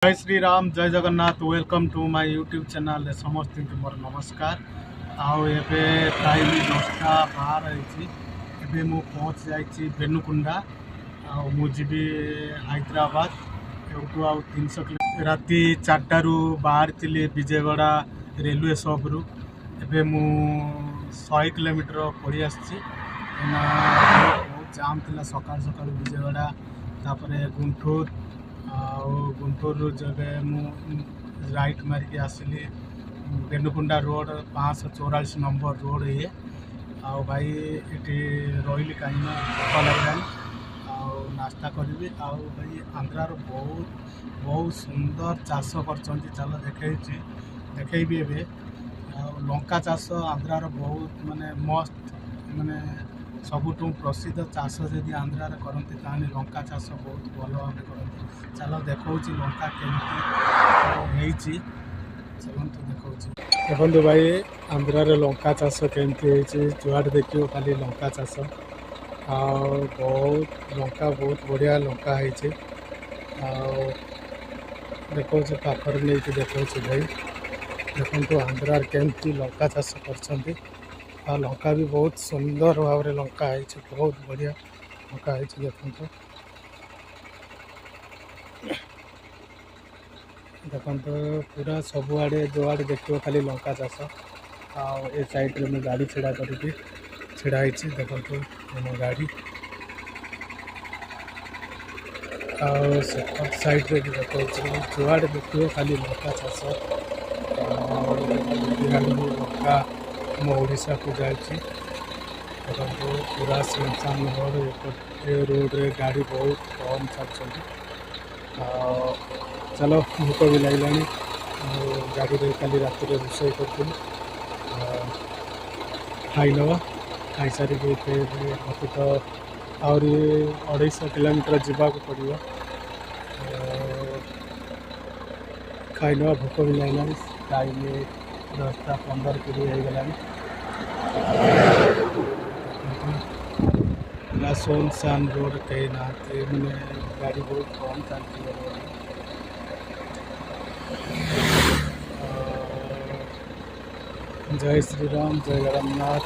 जय श्री राम जय Jagannath welcome to my YouTube channel समस्त मोर नमस्कार। आउ एबे टाइम 10:12 एबे मु पहुँच जाइए बेनुकुंडा मु जीवी हैदराबाद एवटू आउ 300 किलोमीटर राति 4टारू बाहरी विजयवाड़ा रेलवे सब्रु एबे मु 100 किलोमीटर पड़ी आसी बहुत जाम थिला सकाल सकाल विजयवाड़ा तापरे गुंठूर गुंटूर जगह मु राइट मारिक आसली बेनुकुंडा रोड 544 नंबर रोड ये आउ भाई ये रही कहीं भोक लगे नास्ता करी आउ भाई आंध्रार बहुत बहुत सुंदर चाष कर चल देखी ए लंका चाष आंध्रार बहुत माने मस्त माने सबुठू प्रसिद्ध चाष जदि आंध्रार करते ताने लंका चाष बहुत भल भाव करते। चल देखा लंका केमती चलते देखा देखो भाई आंध्रार लंका चाष केमती जुआड़े देखिए खाली लंका चाष बहुत लंका बहुत बढ़िया लंका है देखो पाखर नहीं देखा भाई देखो आंध्रार केमती लंका चाष कर लंका भी बहुत सुंदर भाव में लंका है बहुत बढ़िया लंका है देखो देखो पूरा सबुआड़े जोआड़े देखिए खाली लंका चाष ए साइड में गाड़ी छिड़ा करके छिड़ाई देखो मोर गाड़ी साइड में भी देखो जुआड़े देखिए खाली लंका चाष लंका आम ओडिशा को जाए पूरा सुनसान रोड रे गाड़ी बहुत कम चल चलो भूक भी लगला गाड़ी खाली रात रोषे कर खाई नवा खाई सारी मत तो आहरी 250 किलोमीटर जावाक पड़ो खाई नवा भूक भी लगला टाइम 10:15 होगला पूरा सुनसान रोड कहीं ना मैंने गाड़ी बहुत कम चलती जय श्री राम जय जगन्नाथ।